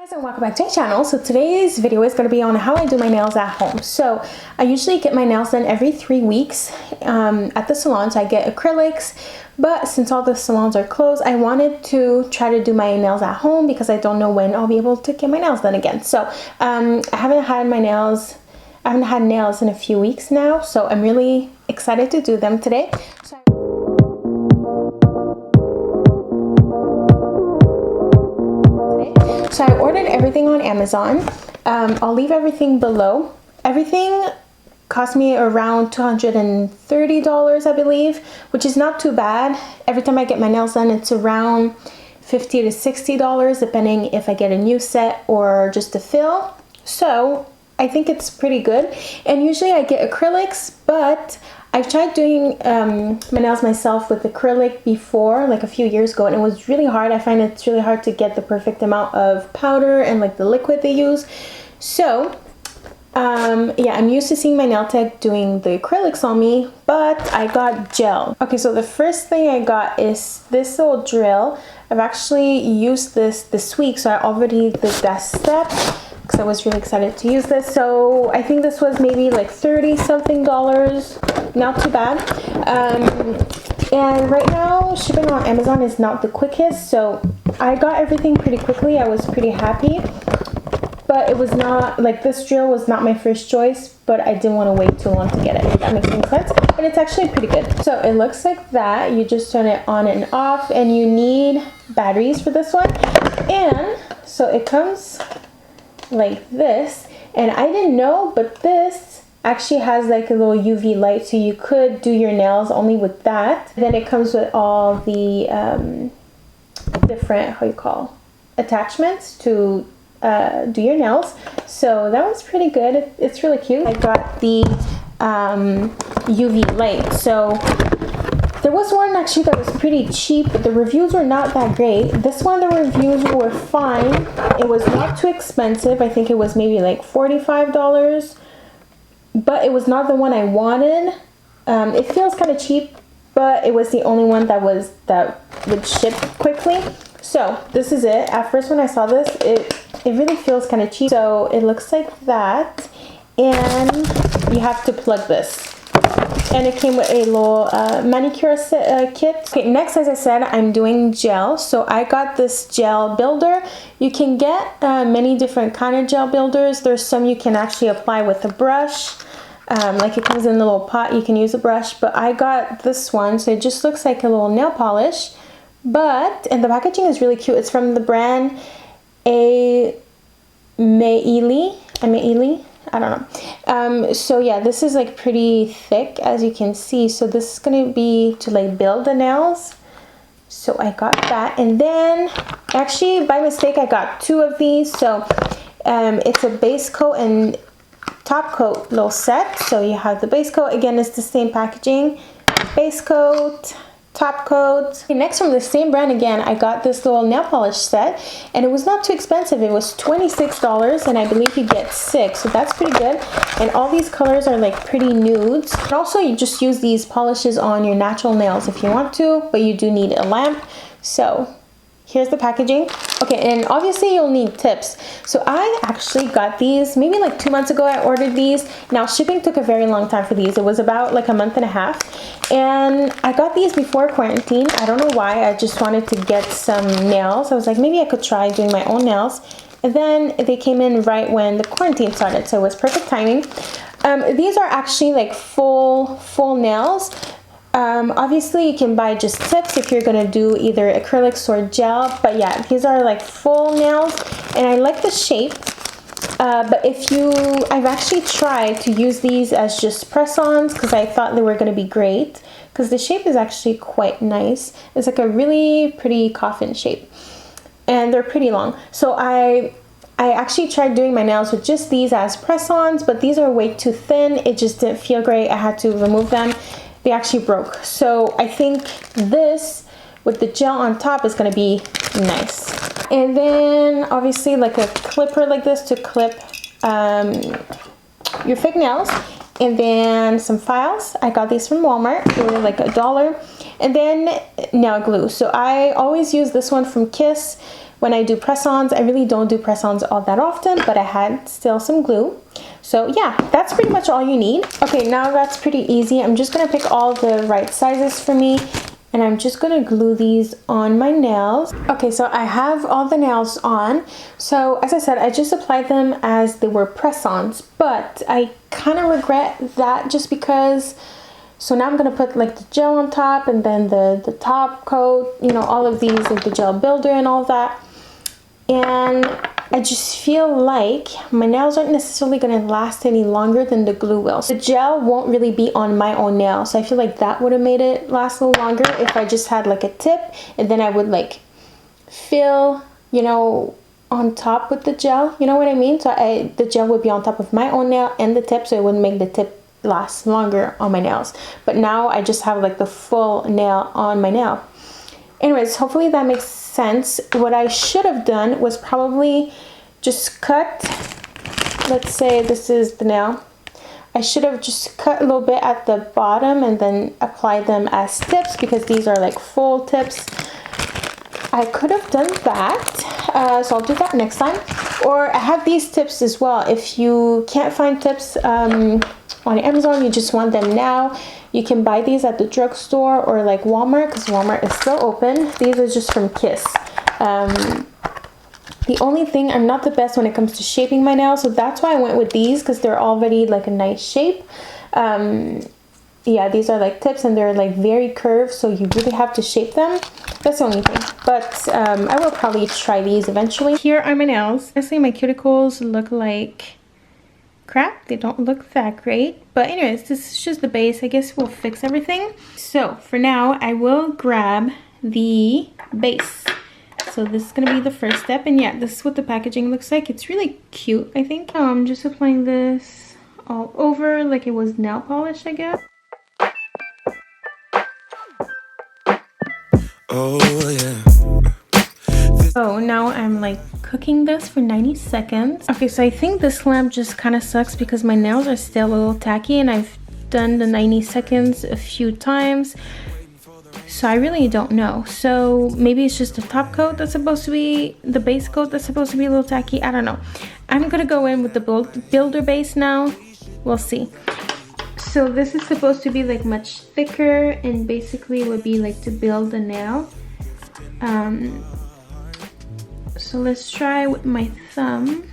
Guys, and welcome back to my channel. So today's video is going to be on how I do my nails at home. So I usually get my nails done every 3 weeks at the salon. So I get acrylics, but since all the salons are closed, I wanted to try to do my nails at home because I don't know when I'll be able to get my nails done again. So I haven't had nails in a few weeks now, so I'm really excited to do them today. So I ordered everything on Amazon. I'll leave everything below. Everything cost me around $230, I believe, which is not too bad. Every time I get my nails done, it's around $50 to $60, depending if I get a new set or just a fill. So I think it's pretty good. And usually I get acrylics, but I've tried doing my nails myself with acrylic before, like a few years ago, and it was really hard. I find it's really hard to get the perfect amount of powder and like the liquid they use. So yeah, I'm used to seeing my nail tech doing the acrylics on me, but I got gel. Okay, so the first thing I got is this little drill. I've actually used this week, so I already did that step because I was really excited to use this. So I think this was maybe like $30 something, not too bad. And right now shipping on Amazon is not the quickest, so I got everything pretty quickly. I was pretty happy, but it was not like, this drill was not my first choice, but I didn't want to wait too long to get it, if that makes any sense. But it's actually pretty good. So it looks like that. You just turn it on and off, and you need batteries for this one. And so it comes like this, and I didn't know, but this actually has like a little UV light, so you could do your nails only with that. Then it comes with all the different, attachments to do your nails. So that was pretty good. It's really cute. I got the UV light. So there was one actually that was pretty cheap, but the reviews were not that great. This one, the reviews were fine. It was not too expensive. I think it was maybe like $45, but it was not the one I wanted. It feels kind of cheap, but it was the only one that would ship quickly. So this is it. At first when I saw this, it really feels kind of cheap. So it looks like that, and you have to plug this. And it came with a little manicure kit. Okay, next, as I said, I'm doing gel. So I got this gel builder. You can get many different kind of gel builders. There's some you can actually apply with a brush. Like it comes in a little pot, you can use a brush. But I got this one, so it just looks like a little nail polish. And the packaging is really cute. It's from the brand Ameili. I don't know. So yeah, this is like pretty thick, as you can see. So this is going to be to like build the nails. So I got that, and then actually by mistake I got 2 of these. So it's a base coat and top coat little set. So you have the base coat. Again, it's the same packaging. Base coat, top coat. Okay, next, from the same brand again, I got this little nail polish set, and it was not too expensive. It was $26, and I believe you get 6, so that's pretty good. And all these colors are like pretty nudes. And also, you just use these polishes on your natural nails if you want to, but you do need a lamp. So here's the packaging. Okay, and obviously you'll need tips. So I actually got these maybe like 2 months ago. I ordered these. Now shipping took a very long time for these. It was about like a month and a half. And I got these before quarantine. I don't know why. I just wanted to get some nails. I was like, maybe I could try doing my own nails. And then they came in right when the quarantine started, so it was perfect timing. These are actually like full nails. Obviously you can buy just tips if you're gonna do either acrylics or gel, but yeah, these are like full nails, and I like the shape. But I've actually tried to use these as just press-ons because I thought they were gonna be great, because the shape is actually quite nice. It's like a really pretty coffin shape, and they're pretty long. So I actually tried doing my nails with just these as press-ons, but these are way too thin. It just didn't feel great. I had to remove them. They actually broke. So I think this with the gel on top is going to be nice. And then obviously like a clipper like this to clip your fake nails. And then some files. I got these from Walmart. They were like $1. And then nail glue. So I always use this one from Kiss. when I do press-ons. I really don't do press-ons all that often, but I had still some glue. So yeah, that's pretty much all you need. Okay, now that's pretty easy. I'm just gonna pick all the right sizes for me, and I'm just gonna glue these on my nails. Okay, so I have all the nails on. So as I said, I just applied them as they were press-ons, but I kind of regret that just because, so now I'm gonna put like the gel on top and then the top coat, you know, all of these, like the gel builder and all that. And I just feel like my nails aren't necessarily going to last any longer than the glue will. The gel won't really be on my own nail, so I feel like that would have made it last a little longer if I just had like a tip, and then I would like fill, you know, on top with the gel, you know what I mean? So the gel would be on top of my own nail and the tip, so it would make the tip last longer on my nails. But now I just have like the full nail on my nail. Anyways, hopefully that makes sense. What I should have done was probably just cut, let's say this is the nail. I should have just cut a little bit at the bottom and then apply them as tips, because these are like full tips. I could have done that, so I'll do that next time. Or I have these tips as well. If you can't find tips on Amazon, you just want them now, you can buy these at the drugstore or like Walmart, because Walmart is still open. These are just from Kiss. The only thing, I'm not the best when it comes to shaping my nails, so that's why I went with these, because they're already like a nice shape. Yeah, these are like tips and they're like very curved, so you really have to shape them. That's the only thing. But I will probably try these eventually. Here are my nails. Honestly, my cuticles look like crap. They don't look that great, but anyways, this is just the base. I guess we'll fix everything. So for now, I will grab the base. So this is gonna be the first step, and yeah, this is what the packaging looks like. It's really cute, I think. I'm just applying this all over like it was nail polish, I guess. Oh yeah. So now I'm like cooking this for 90 seconds. Okay, so I think this lamp just kind of sucks because my nails are still a little tacky, and I've done the 90 seconds a few times, so I really don't know. So maybe it's just the top coat that's supposed to be, the base coat that's supposed to be a little tacky. I don't know. I'm gonna go in with the builder base now. We'll see. So this is supposed to be like much thicker, and basically would be like to build the nail. So let's try with my thumb.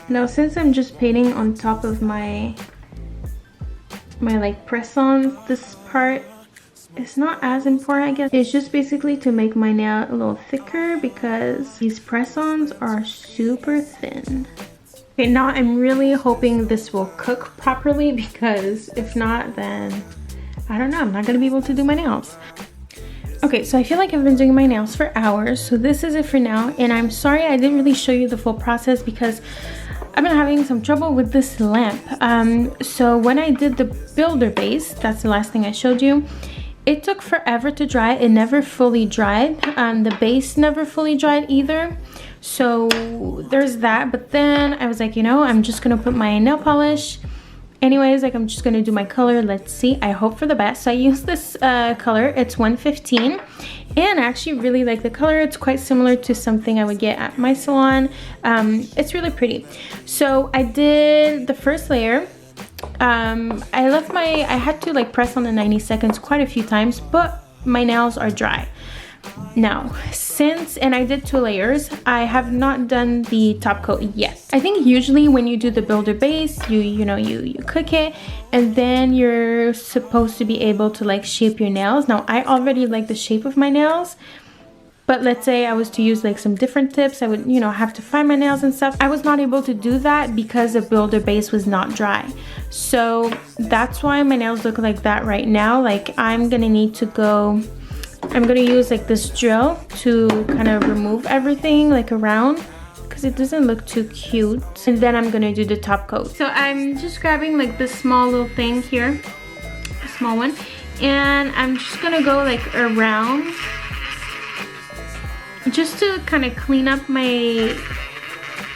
Now since I'm just painting on top of my like press-on, this part is not as important, I guess. It's just basically to make my nail a little thicker, because these press-ons are super thin. Okay, now I'm really hoping this will cook properly, because if not, then I don't know, I'm not gonna be able to do my nails. Okay, so I feel like I've been doing my nails for hours, so this is it for now. And I'm sorry I didn't really show you the full process because I've been having some trouble with this lamp. So when I did the builder base, that's the last thing I showed you, it took forever to dry. It never fully dried. The base never fully dried either. So there's that. But then I was like, you know, I'm just gonna put my nail polish. Anyways, like I'm just gonna do my color. Let's see. I hope for the best. So I use this color. It's 115, and I actually really like the color. It's quite similar to something I would get at my salon. It's really pretty. So I did the first layer. I had to like press on the 90 seconds quite a few times, but my nails are dry. Now, and I did 2 layers, I have not done the top coat yet. I think usually when you do the builder base, you cook it, and then you're supposed to be able to like shape your nails. Now, I already like the shape of my nails, but let's say I was to use like some different tips, I would, have to find my nails and stuff. I was not able to do that because the builder base was not dry. So that's why my nails look like that right now. Like I'm gonna use like this drill to kind of remove everything like around, because it doesn't look too cute. And then I'm gonna do the top coat. So I'm just grabbing like this small little thing here, a small one, and I'm just gonna go like around just to kind of clean up my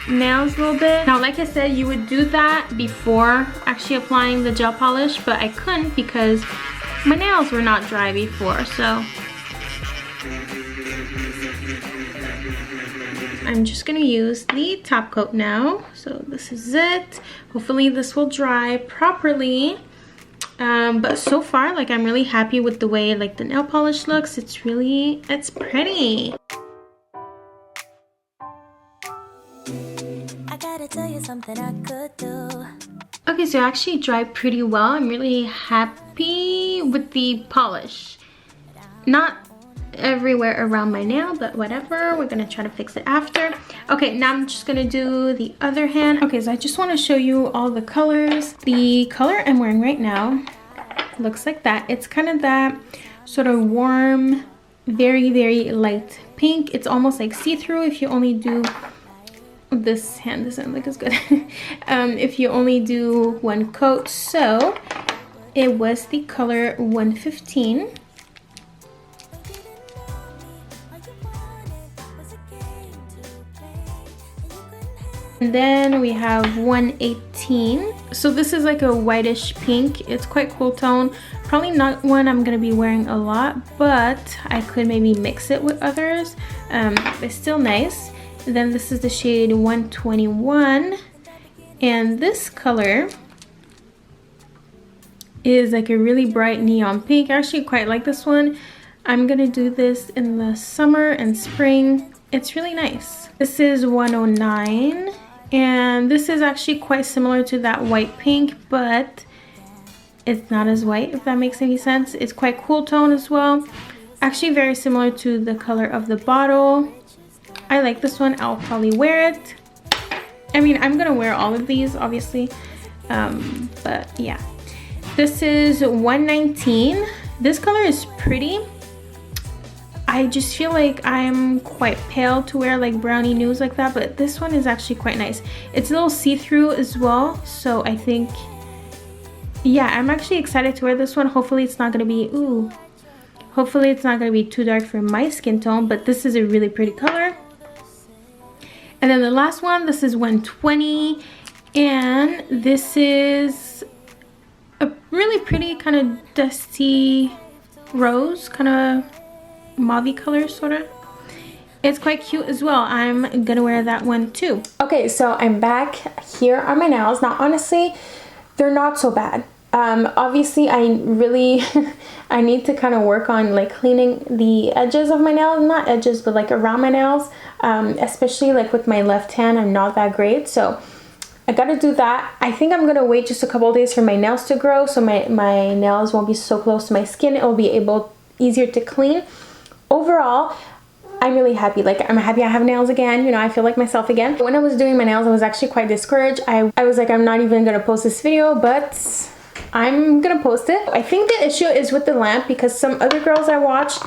nails a little bit. Now, like I said, you would do that before actually applying the gel polish, but I couldn't because my nails were not dry before. So I'm just gonna use the top coat now. So this is it. Hopefully this will dry properly. But so far, like, I'm really happy with the way like the nail polish looks. It's pretty. I gotta tell you something I could do. Okay, so it actually dried pretty well. I'm really happy with the polish. Not everywhere around my nail, but whatever, we're gonna try to fix it after. Okay, now I'm just gonna do the other hand. Okay, so I just want to show you all the colors. The color I'm wearing right now looks like that. It's kind of that sort of warm, very light pink. It's almost like see-through if you only do this hand. Doesn't look as good. If you only do one coat. So it was the color 115. And then we have 118. So this is like a whitish pink. It's quite cool tone. Probably not one I'm gonna be wearing a lot, but I could maybe mix it with others. It's still nice. And then this is the shade 121. And this color is like a really bright neon pink. I actually quite like this one. I'm gonna do this in the summer and spring. It's really nice. This is 109. And this is actually quite similar to that white pink, but it's not as white, if that makes any sense. It's quite cool tone as well. Actually very similar to the color of the bottle. I like this one. I'll probably wear it. I mean, I'm gonna wear all of these, obviously. But yeah. This is 119. This color is pretty. I just feel like I'm quite pale to wear like brownie nudes like that, but this one is actually quite nice. It's a little see-through as well, so I think, yeah, I'm actually excited to wear this one. Hopefully it's not gonna be, hopefully it's not gonna be too dark for my skin tone, but this is a really pretty color. And then the last one, this is 120, and this is a really pretty kind of dusty rose, kind of mauve color sort of. It's quite cute as well. I'm gonna wear that one too. Okay, so I'm back here on my nails. Now honestly, they're not so bad. Obviously I really I need to kind of work on like cleaning the edges of my nails, not edges but like around my nails, especially like with my left hand. I'm not that great, so I gotta do that. I think I'm gonna wait just a couple of days for my nails to grow, so my nails won't be so close to my skin. It will be easier to clean. Overall, I'm really happy. Like, I'm happy I have nails again. You know, I feel like myself again. When I was doing my nails, I was actually quite discouraged. I was like, I'm not even gonna post this video, but I'm gonna post it. I think the issue is with the lamp, because some other girls I watched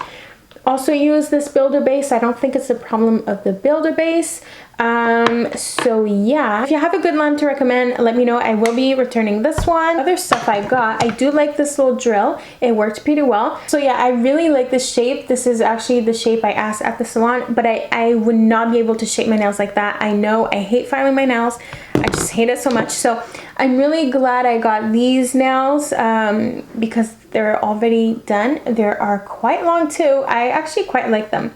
also use this builder base. I don't think it's the problem of the builder base. So yeah, if you have a good lamp to recommend, let me know. I will be returning this one. Other stuff I got, I do like this little drill. It worked pretty well. So yeah, I really like this shape. This is actually the shape I asked at the salon, but I would not be able to shape my nails like that. I know I hate filing my nails. I just hate it so much. So I'm really glad I got these nails, because they're already done. They are quite long too. I actually quite like them.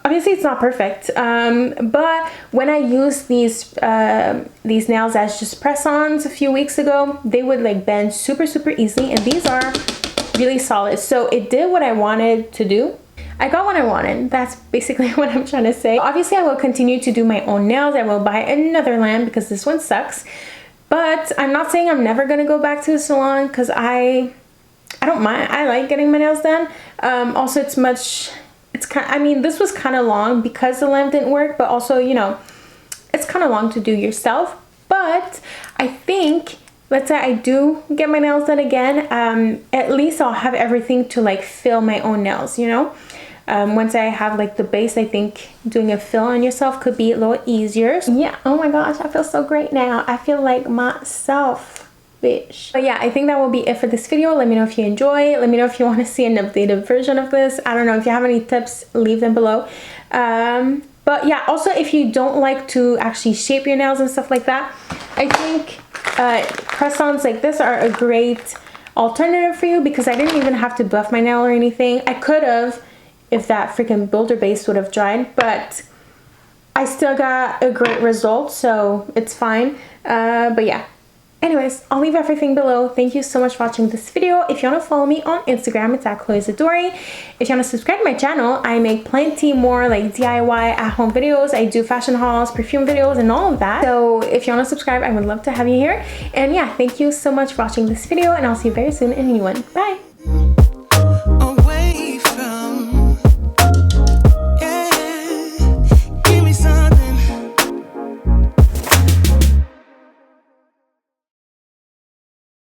Obviously it's not perfect, but when I used these nails as just press-ons a few weeks ago, they would like bend super easily, and these are really solid. So it did what I wanted to do. I got what I wanted. That's basically what I'm trying to say. Obviously I will continue to do my own nails. I will buy another lamp because this one sucks, but I'm not saying I'm never gonna go back to the salon, because I don't mind. I like getting my nails done. Also I mean, this was kind of long because the lamp didn't work, but also, you know, it's kind of long to do yourself. But I think, let's say I do get my nails done again, at least I'll have everything to like fill my own nails, you know. Once I have like the base, I think doing a fill on yourself could be a little easier. Yeah, oh my gosh, I feel so great now. I feel like myself. But yeah, I think that will be it for this video. Let me know if you enjoy. Let me know if you want to see an updated version of this. I don't know, if you have any tips, leave them below. But yeah, also if you don't like to actually shape your nails and stuff like that, I think press-ons like this are a great alternative for you, because I didn't even have to buff my nail or anything. I could have if that freaking builder base would have dried, but I still got a great result, so it's fine. But yeah. Anyways, I'll leave everything below. Thank you so much for watching this video. If you want to follow me on Instagram, it's at Zadori. If you want to subscribe to my channel, I make plenty more like DIY at-home videos. I do fashion hauls, perfume videos, and all of that. So if you want to subscribe, I would love to have you here. And yeah, thank you so much for watching this video, and I'll see you very soon in a new one. Bye!